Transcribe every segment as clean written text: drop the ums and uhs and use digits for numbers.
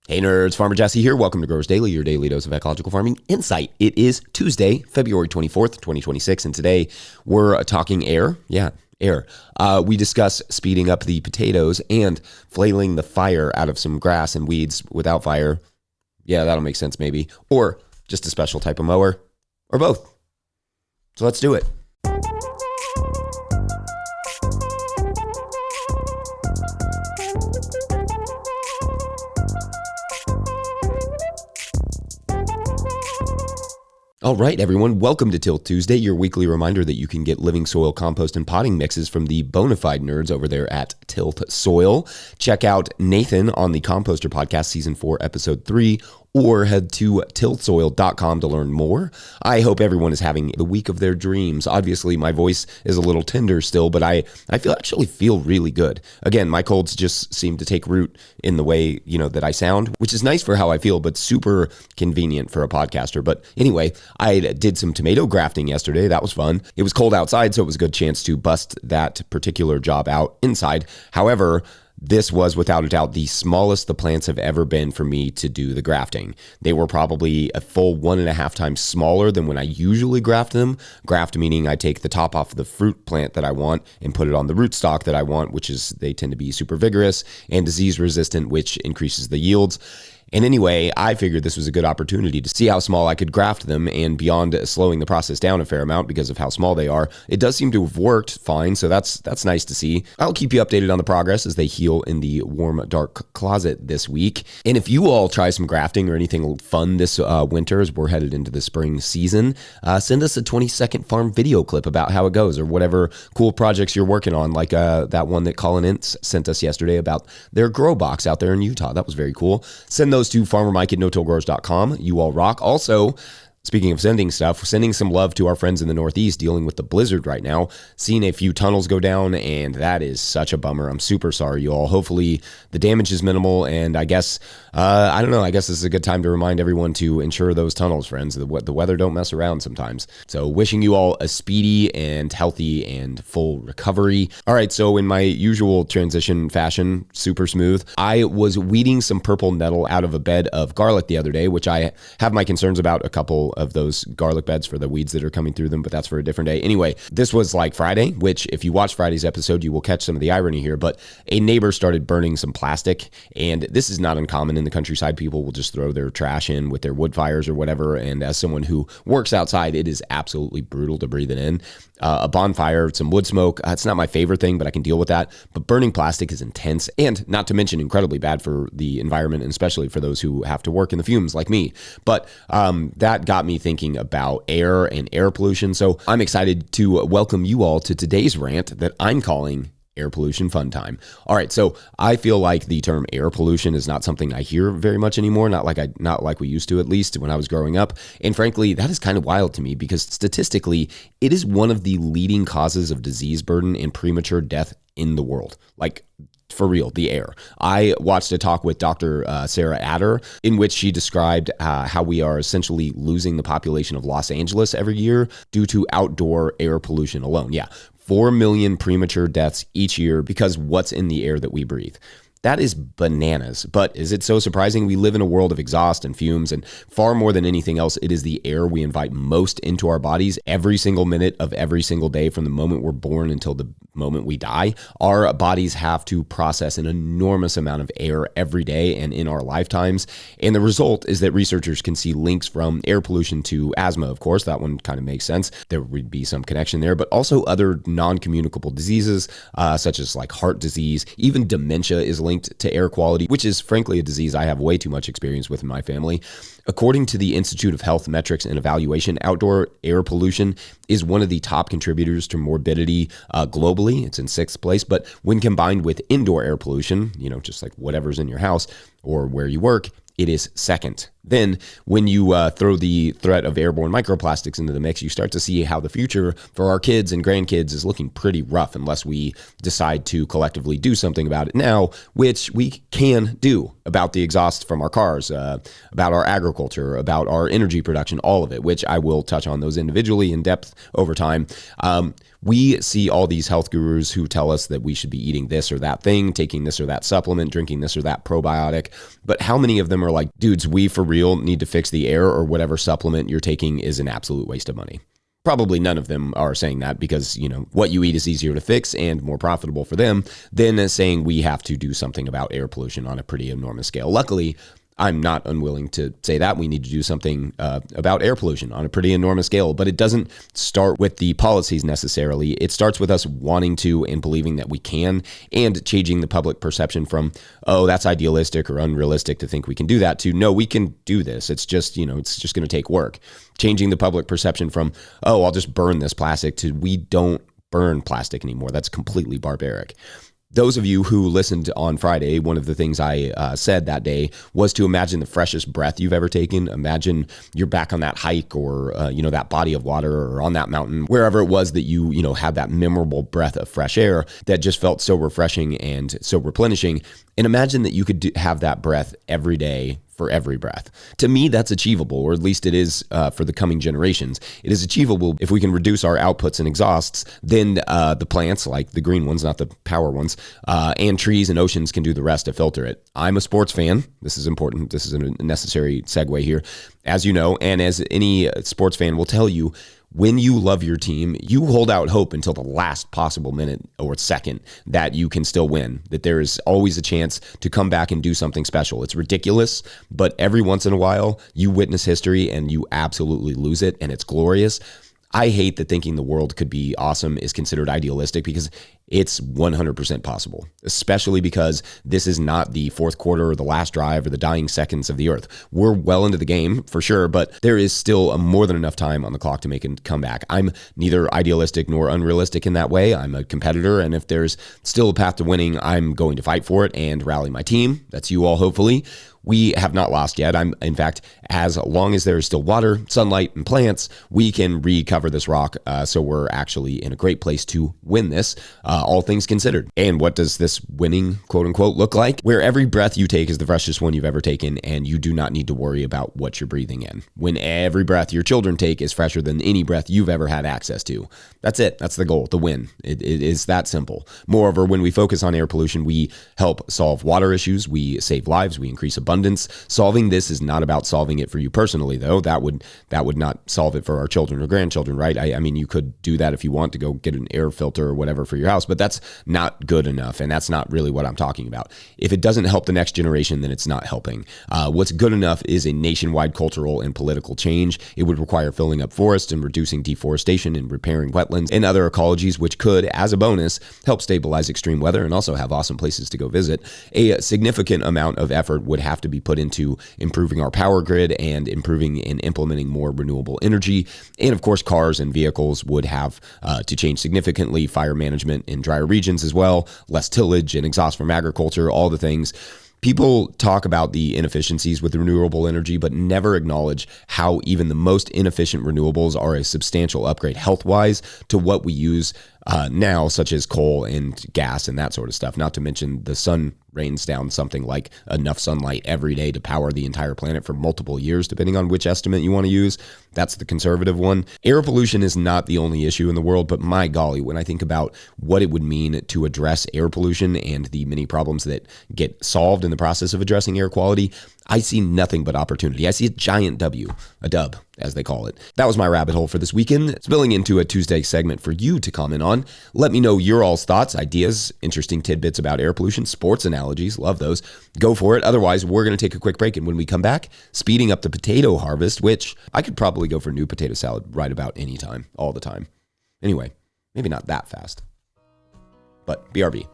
Hey nerds, Farmer Jesse here. Welcome to Growers Daily, your daily dose of ecological farming insight. It is Tuesday, February 24th, 2026, and today we're talking air. Yeah, air. We discuss speeding up the potatoes and flailing the fire out of some grass and weeds without fire. Yeah, that'll make sense maybe. Or just a special type of mower, or both. So let's do it. All right, everyone, welcome to Tilt Tuesday, your weekly reminder that you can get living soil compost and potting mixes from the bona fide nerds over there at Tilt Soil. Check out Nathan on the Composter Podcast, Season 4, Episode 3, or head to tiltsoil.com to learn more. I hope everyone is having the week of their dreams. Obviously, my voice is a little tender still, but I actually feel really good. Again, my colds just seem to take root in the way, that I sound, which is nice for how I feel, but super convenient for a podcaster. But anyway, I did some tomato grafting yesterday. That was fun. It was cold outside, so it was a good chance to bust that particular job out inside. However, this was without a doubt the smallest the plants have ever been for me to do the grafting. They were probably a full 1.5 times smaller than when I usually graft them. Graft meaning I take the top off of the fruit plant that I want and put it on the rootstock that I want, which is they tend to be super vigorous and disease resistant, which increases the yields. And anyway, I figured this was a good opportunity to see how small I could graft them, and beyond slowing the process down a fair amount because of how small they are, it does seem to have worked fine, so that's nice to see. I'll keep you updated on the progress as they heal in the warm, dark closet this week. And if you all try some grafting or anything fun this winter as we're headed into the spring season, send us a 20-second farm video clip about how it goes or whatever cool projects you're working on, like that one that Colin Ince sent us yesterday about their grow box out there in Utah. That was very cool. Send those to farmermike@no-tillgrowers.com. You all rock. Also, speaking of sending stuff, sending some love to our friends in the Northeast dealing with the blizzard right now. Seen a few tunnels go down, and that is such a bummer. I'm super sorry, you all. Hopefully the damage is minimal, and I guess, I don't know, I guess this is a good time to remind everyone to insure those tunnels, friends. The weather don't mess around sometimes. So wishing you all a speedy and healthy and full recovery. All right, so in my usual transition fashion, super smooth, I was weeding some purple nettle out of a bed of garlic the other day, which I have my concerns about a couple of those garlic beds for the weeds that are coming through them, but that's for a different day. Anyway, this was like Friday, which if you watch Friday's episode, you will catch some of the irony here, but a neighbor started burning some plastic, and this is not uncommon in the countryside. People will just throw their trash in with their wood fires or whatever, and as someone who works outside, it is absolutely brutal to breathe it in. A bonfire, some wood smoke, it's not my favorite thing, but I can deal with that. But burning plastic is intense, and not to mention incredibly bad for the environment, and especially for those who have to work in the fumes like me. But that got me thinking about air and air pollution. So I'm excited to welcome you all to today's rant that I'm calling Air Pollution Fun Time. All right, so I feel like the term air pollution is not something I hear very much anymore, not like we used to, at least when I was growing up. And frankly, that is kind of wild to me because statistically, it is one of the leading causes of disease burden and premature death in the world. Like, for real, the air. I watched a talk with Dr. Sarah Adder in which she described how we are essentially losing the population of Los Angeles every year due to outdoor air pollution alone. Yeah, 4 million premature deaths each year because what's in the air that we breathe. That is bananas. But is it so surprising? We live in a world of exhaust and fumes, and far more than anything else, it is the air we invite most into our bodies every single minute of every single day from the moment we're born until the moment we die. Our bodies have to process an enormous amount of air every day and in our lifetimes. And the result is that researchers can see links from air pollution to asthma, of course. That one kind of makes sense. There would be some connection there, but also other non-communicable diseases, such as like heart disease. Even dementia is linked to air quality, which is frankly a disease I have way too much experience with in my family. According to the Institute of Health Metrics and Evaluation, outdoor air pollution is one of the top contributors to morbidity globally. It's in 6th place, but when combined with indoor air pollution, just like whatever's in your house or where you work, it is second. Then when you throw the threat of airborne microplastics into the mix, you start to see how the future for our kids and grandkids is looking pretty rough unless we decide to collectively do something about it now, which we can do about the exhaust from our cars, about our agriculture, about our energy production, all of it, which I will touch on those individually in depth over time. We see all these health gurus who tell us that we should be eating this or that thing, taking this or that supplement, drinking this or that probiotic. But how many of them are like, dudes, we for real need to fix the air, or whatever supplement you're taking is an absolute waste of money? Probably none of them are saying that because, what you eat is easier to fix and more profitable for them than saying we have to do something about air pollution on a pretty enormous scale. Luckily, I'm not unwilling to say that we need to do something about air pollution on a pretty enormous scale, but it doesn't start with the policies necessarily. It starts with us wanting to and believing that we can, and changing the public perception from, oh, that's idealistic or unrealistic to think we can do that, to no, we can do this. It's just, it's just going to take work. Changing the public perception from, oh, I'll just burn this plastic, to we don't burn plastic anymore. That's completely barbaric. Those of you who listened on Friday, one of the things I said that day was to imagine the freshest breath you've ever taken. Imagine you're back on that hike or, that body of water, or on that mountain, wherever it was that you had that memorable breath of fresh air that just felt so refreshing and so replenishing. And imagine that you could have that breath every day for every breath. To me, that's achievable, or at least it is for the coming generations. It is achievable if we can reduce our outputs and exhausts. Then the plants, like the green ones, not the power ones, and trees and oceans can do the rest to filter it. I'm a sports fan. This is important. This is a necessary segue here, as you know, and as any sports fan will tell you, when you love your team, you hold out hope until the last possible minute or second that you can still win, that there is always a chance to come back and do something special. It's ridiculous, but every once in a while, you witness history and you absolutely lose it, and it's glorious. I hate that thinking the world could be awesome is considered idealistic, because it's 100% possible, especially because this is not the fourth quarter or the last drive or the dying seconds of the earth. We're well into the game for sure, but there is still more than enough time on the clock to make a comeback. I'm neither idealistic nor unrealistic in that way. I'm a competitor, and if there's still a path to winning, I'm going to fight for it and rally my team. That's you all, hopefully. We have not lost yet. In fact, as long as there is still water, sunlight, and plants, we can recover this rock. So we're actually in a great place to win this, all things considered. And what does this winning, quote unquote, look like? Where every breath you take is the freshest one you've ever taken, and you do not need to worry about what you're breathing in. When every breath your children take is fresher than any breath you've ever had access to. That's it. That's the goal, the win. It is that simple. Moreover, when we focus on air pollution, we help solve water issues, we save lives, we increase abundance. Solving this is not about solving it for you personally, though. That would not solve it for our children or grandchildren, right? I mean, you could do that if you want to go get an air filter or whatever for your house, but that's not good enough, and that's not really what I'm talking about. If it doesn't help the next generation, then it's not helping. What's good enough is a nationwide cultural and political change. It would require filling up forests and reducing deforestation and repairing wetlands and other ecologies, which could, as a bonus, help stabilize extreme weather and also have awesome places to go visit. A significant amount of effort would have to be put into improving our power grid and improving and implementing more renewable energy. And of course, cars and vehicles would have to change significantly, fire management in drier regions as well, less tillage and exhaust from agriculture, all the things. People talk about the inefficiencies with renewable energy, but never acknowledge how even the most inefficient renewables are a substantial upgrade health-wise to what we use now, such as coal and gas and that sort of stuff. Not to mention the sun rains down something like enough sunlight every day to power the entire planet for multiple years, depending on which estimate you want to use. That's the conservative one. Air pollution is not the only issue in the world, but my golly, when I think about what it would mean to address air pollution and the many problems that get solved in the process of addressing air quality, I see nothing but opportunity. I see a giant W, a dub, as they call it. That was my rabbit hole for this weekend. Spilling into a Tuesday segment for you to comment on. Let me know your all's thoughts, ideas, interesting tidbits about air pollution, sports analogies. Love those. Go for it. Otherwise, we're going to take a quick break. And when we come back, speeding up the potato harvest, which I could probably go for new potato salad right about any time, all the time. Anyway, maybe not that fast, but BRB.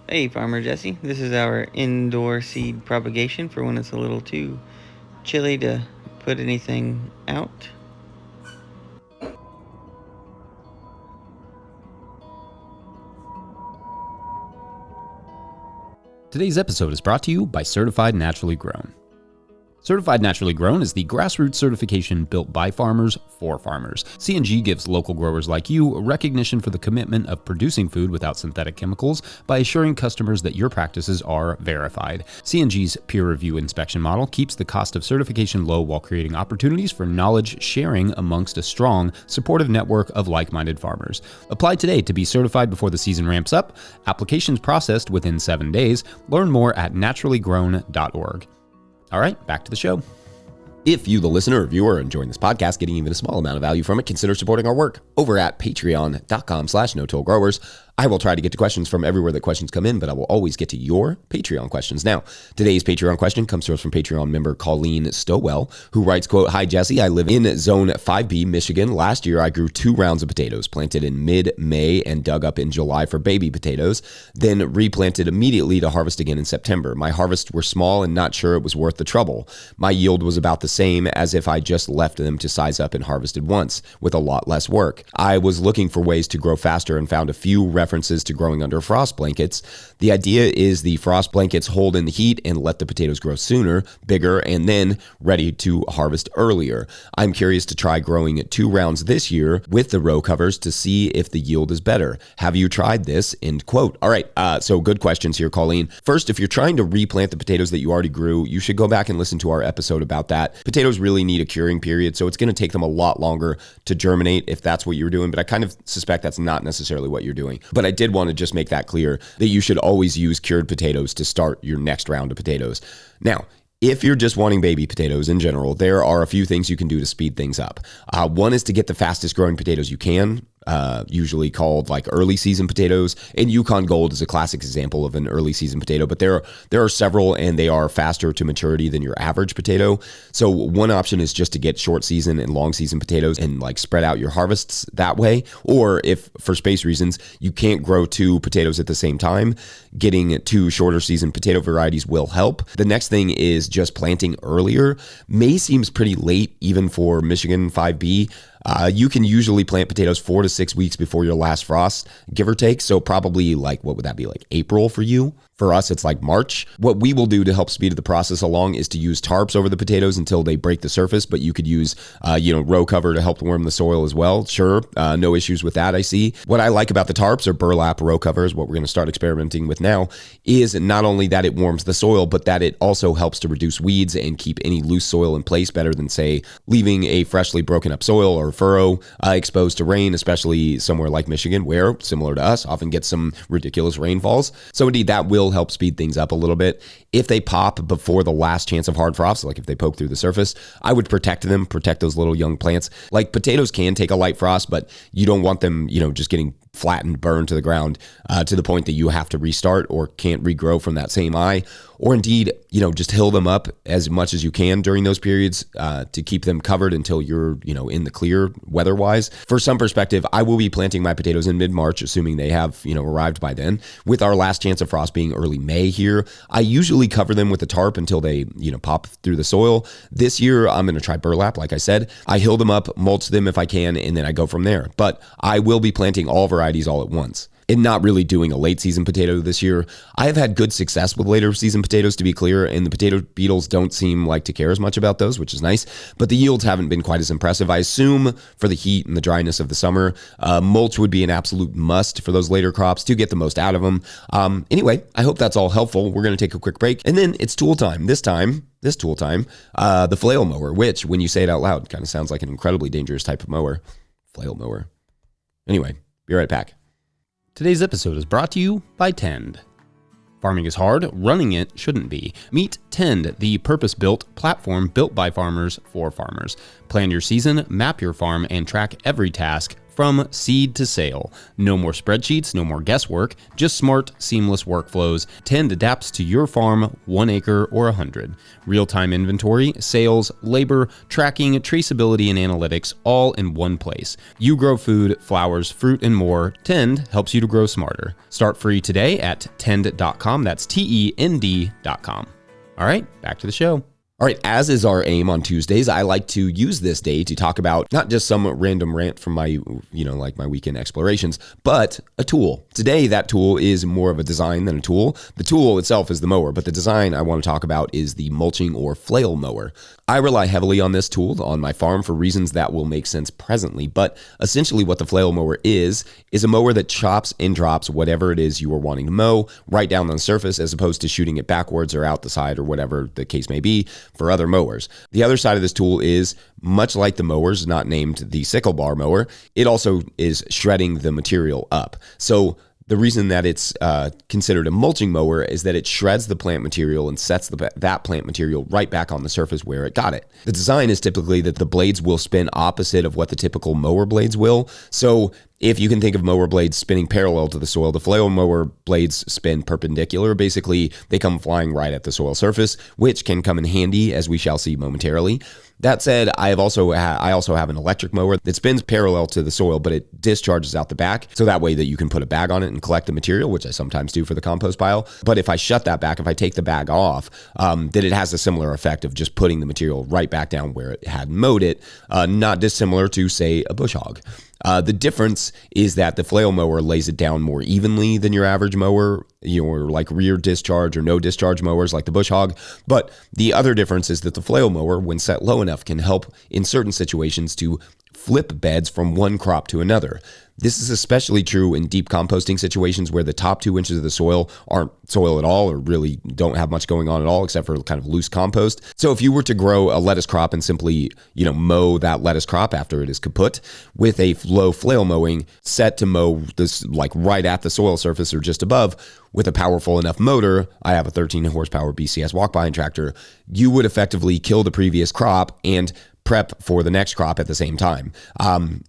Hey, Farmer Jesse. This is our indoor seed propagation for when it's a little too chilly to put anything out. Today's episode is brought to you by Certified Naturally Grown. Certified Naturally Grown is the grassroots certification built by farmers for farmers. C&G gives local growers like you recognition for the commitment of producing food without synthetic chemicals by assuring customers that your practices are verified. C&G's peer review inspection model keeps the cost of certification low while creating opportunities for knowledge sharing amongst a strong, supportive network of like-minded farmers. Apply today to be certified before the season ramps up. Applications processed within 7 days. Learn more at naturallygrown.org. All right, back to the show. If you, the listener or viewer, are enjoying this podcast, getting even a small amount of value from it, consider supporting our work over at patreon.com/no-till-growers. I will try to get to questions from everywhere that questions come in, but I will always get to your Patreon questions. Now, today's Patreon question comes to us from Patreon member Colleen Stowell, who writes, quote, "Hi, Jesse. I live in Zone 5B, Michigan. Last year, I grew 2 rounds of potatoes, planted in mid-May and dug up in July for baby potatoes, then replanted immediately to harvest again in September. My harvests were small and not sure it was worth the trouble. My yield was about the same as if I just left them to size up and harvested once, with a lot less work. I was looking for ways to grow faster and found a few references to growing under frost blankets. The idea is the frost blankets hold in the heat and let the potatoes grow sooner, bigger, and then ready to harvest earlier. I'm curious to try growing 2 rounds this year with the row covers to see if the yield is better. Have you tried this?" End quote. All right, so good questions here, Colleen. First, if you're trying to replant the potatoes that you already grew, you should go back and listen to our episode about that. Potatoes really need a curing period, so it's going to take them a lot longer to germinate if that's what you're doing, but I kind of suspect that's not necessarily what you're doing. But I did want to just make that clear that you should always use cured potatoes to start your next round of potatoes. Now, if you're just wanting baby potatoes in general, there are a few things you can do to speed things up. One is to get the fastest growing potatoes you can, usually called like early season potatoes. And Yukon Gold is a classic example of an early season potato, but there are several and they are faster to maturity than your average potato. So one option is just to get short season and long season potatoes and like spread out your harvests that way. Or if for space reasons, you can't grow 2 potatoes at the same time, getting 2 shorter season potato varieties will help. The next thing is just planting earlier. May seems pretty late even for Michigan 5B. You can usually plant potatoes 4 to 6 weeks before your last frost, give or take. So probably like, what would that be, like April for you? For us, it's like March. What we will do to help speed the process along is to use tarps over the potatoes until they break the surface, but you could use, row cover to help warm the soil as well. Sure, no issues with that, I see. What I like about the tarps or burlap row covers, what we're going to start experimenting with now, is not only that it warms the soil, but that it also helps to reduce weeds and keep any loose soil in place better than, say, leaving a freshly broken up soil or furrow exposed to rain, especially somewhere like Michigan, where, similar to us, often gets some ridiculous rainfalls. So indeed, that will help speed things up a little bit. If they pop before the last chance of hard frost, like if they poke through the surface, I would protect those little young plants. Like potatoes can take a light frost, but you don't want them, just getting flattened, burned to the ground to the point that you have to restart or can't regrow from that same eye. Or indeed, just hill them up as much as you can during those periods to keep them covered until you're, in the clear weather-wise. For some perspective, I will be planting my potatoes in mid-March, assuming they have, arrived by then, with our last chance of frost being early May here. I usually cover them with a tarp until they, pop through the soil. This year, I'm going to try burlap, like I said. I hill them up, mulch them if I can, and then I go from there. But I will be planting all varieties all at once. And not really doing a late season potato this year. I have had good success with later season potatoes, to be clear, and the potato beetles don't seem like to care as much about those, which is nice, but the yields haven't been quite as impressive. I assume for the heat and the dryness of the summer, mulch would be an absolute must for those later crops to get the most out of them. Anyway, I hope that's all helpful. We're going to take a quick break, and then it's tool time. This tool time, the flail mower, which, when you say it out loud, kind of sounds like an incredibly dangerous type of mower. Flail mower. Anyway, be right back. Today's episode is brought to you by Tend. Farming is hard, running it shouldn't be. Meet Tend, the purpose-built platform built by farmers for farmers. Plan your season, map your farm, and track every task from seed to sale. No more spreadsheets, no more guesswork, just smart, seamless workflows. Tend adapts to your farm, 1 acre or 100. Real-time inventory, sales, labor, tracking, traceability, and analytics all in one place. You grow food, flowers, fruit, and more. Tend helps you to grow smarter. Start free today at tend.com. That's TEND.com. All right, back to the show. All right, as is our aim on Tuesdays, I like to use this day to talk about not just some random rant from my, like my weekend explorations, but a tool. Today, that tool is more of a design than a tool. The tool itself is the mower, but the design I want to talk about is the mulching or flail mower. I rely heavily on this tool on my farm for reasons that will make sense presently, but essentially what the flail mower is a mower that chops and drops whatever it is you are wanting to mow right down on the surface as opposed to shooting it backwards or out the side or whatever the case may be for other mowers. The other side of this tool is much like the mowers, not named the sickle bar mower, it also is shredding the material up. So the reason that it's considered a mulching mower is that it shreds the plant material and sets that plant material right back on the surface where it got it. The design is typically that the blades will spin opposite of what the typical mower blades will. So if you can think of mower blades spinning parallel to the soil, the flail mower blades spin perpendicular. Basically, they come flying right at the soil surface, which can come in handy, as we shall see momentarily. That said, I also have an electric mower that spins parallel to the soil, but it discharges out the back, so that way that you can put a bag on it and collect the material, which I sometimes do for the compost pile. But if I shut that back, if I take the bag off, then it has a similar effect of just putting the material right back down where it had mowed it, not dissimilar to, say, a bush hog. The difference is that the flail mower lays it down more evenly than your average mower, your like rear discharge or no discharge mowers like the bush hog. But the other difference is that the flail mower, when set low enough, can help in certain situations to flip beds from one crop to another. This is especially true in deep composting situations where the top 2 inches of the soil aren't soil at all or really don't have much going on at all except for kind of loose compost. So if you were to grow a lettuce crop and simply, mow that lettuce crop after it is kaput with a low flail mowing set to mow this like right at the soil surface or just above with a powerful enough motor, I have a 13 horsepower BCS walk behind tractor, you would effectively kill the previous crop and prep for the next crop at the same time.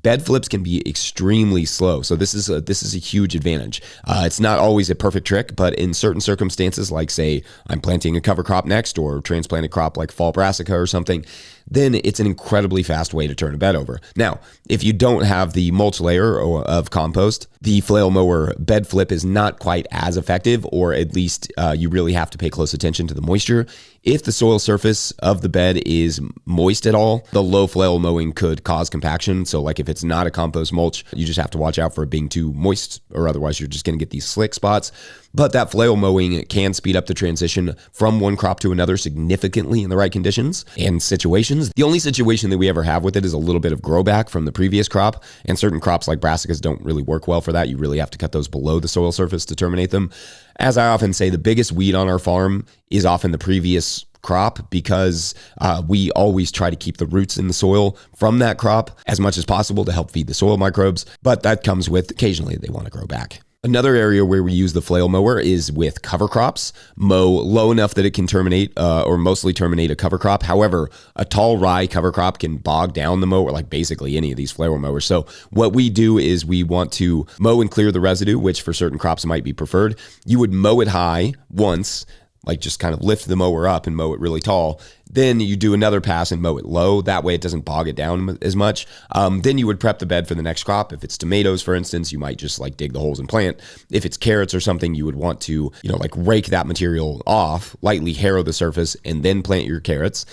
Bed flips can be extremely slow, so this is a huge advantage. It's not always a perfect trick, but in certain circumstances, like say I'm planting a cover crop next or transplant a crop like fall brassica or something, then it's an incredibly fast way to turn a bed over. Now, if you don't have the mulch layer of compost, the flail mower bed flip is not quite as effective, or at least you really have to pay close attention to the moisture. If the soil surface of the bed is moist at all, the low flail mowing could cause compaction. So like if it's not a compost mulch, you just have to watch out for it being too moist, or otherwise you're just going to get these slick spots. But that flail mowing can speed up the transition from one crop to another significantly in the right conditions and situations. The only situation that we ever have with it is a little bit of grow back from the previous crop, and certain crops like brassicas don't really work well for that. You really have to cut those below the soil surface to terminate them. As I often say, the biggest weed on our farm is often the previous crop because we always try to keep the roots in the soil from that crop as much as possible to help feed the soil microbes, but that comes with occasionally they want to grow back. Another area where we use the flail mower is with cover crops. Mow low enough that it can terminate or mostly terminate a cover crop. However, a tall rye cover crop can bog down the mower, like basically any of these flail mowers. So what we do is we want to mow and clear the residue, which for certain crops might be preferred. You would mow it high once, like just kind of lift the mower up and mow it really tall. Then you do another pass and mow it low. That way it doesn't bog it down as much. Then you would prep the bed for the next crop. If it's tomatoes, for instance, you might just like dig the holes and plant. If it's carrots or something, you would want to, like rake that material off, lightly harrow the surface, and then plant your carrots.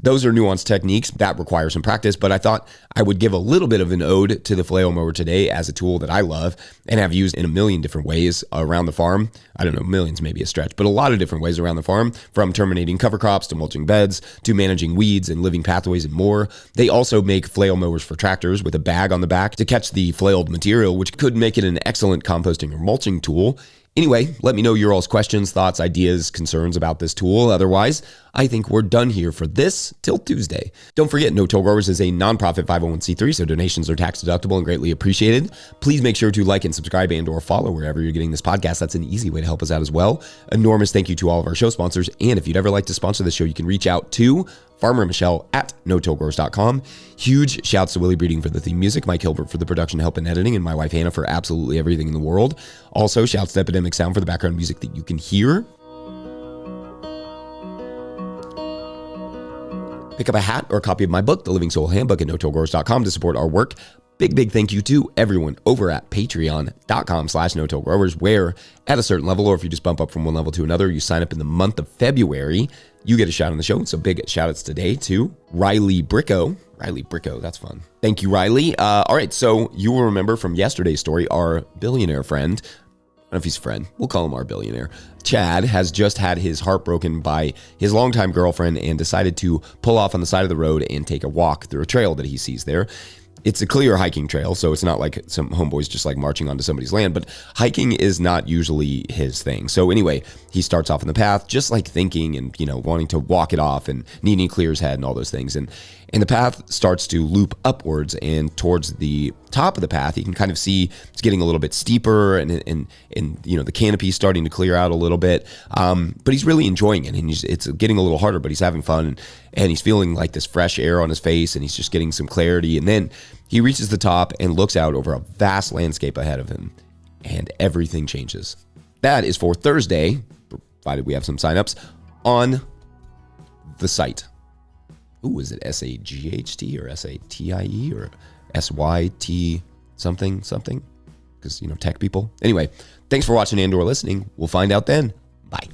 Those are nuanced techniques that require some practice, but I thought I would give a little bit of an ode to the flail mower today as a tool that I love and have used in a million different ways around the farm. I don't know, millions maybe a stretch, but a lot of different ways around the farm, from terminating cover crops to mulching beds to managing weeds and living pathways and more. They also make flail mowers for tractors with a bag on the back to catch the flailed material, which could make it an excellent composting or mulching tool. Anyway, let me know your all's questions, thoughts, ideas, concerns about this tool. Otherwise, I think we're done here for this till Tuesday. Don't forget, No Till Growers is a nonprofit 501c3, so donations are tax deductible and greatly appreciated. Please make sure to like and subscribe and or follow wherever you're getting this podcast. That's an easy way to help us out as well. Enormous thank you to all of our show sponsors. And if you'd ever like to sponsor the show, you can reach out to Farmer Michelle at notillgrowers.com. Huge shouts to Willie Breeding for the theme music, Mike Hilbert for the production help and editing, and my wife Hannah for absolutely everything in the world. Also, shouts to Epidemic Sound for the background music that you can hear. Pick up a hat or a copy of my book, The Living Soil Handbook, at notillgrowers.com to support our work. Big thank you to everyone over at patreon.com/no-till-growers, where at a certain level, or if you just bump up from one level to another, you sign up in the month of February, you get a shout on the show. So big shout outs today to Riley Bricko. Riley Bricko, that's fun. Thank you, Riley. All right, so you will remember from yesterday's story, our billionaire friend, I don't know if he's a friend, we'll call him our billionaire, Chad, has just had his heart broken by his longtime girlfriend and decided to pull off on the side of the road and take a walk through a trail that he sees there. It's a clear hiking trail, so it's not like some homeboys just like marching onto somebody's land, but hiking is not usually his thing. So anyway, he starts off in the path, just like thinking and, wanting to walk it off and needing to clear his head and all those things. And the path starts to loop upwards, and towards the top of the path, you can kind of see it's getting a little bit steeper and the canopy starting to clear out a little bit. But he's really enjoying it, and it's getting a little harder, but he's having fun, and he's feeling like this fresh air on his face, and he's just getting some clarity. And then he reaches the top and looks out over a vast landscape ahead of him, and everything changes. That is for Thursday, provided we have some signups, on the site. Ooh, is it SAGHT or SATIE or SYT something? Because, tech people. Anyway, thanks for watching and/or listening. We'll find out then. Bye.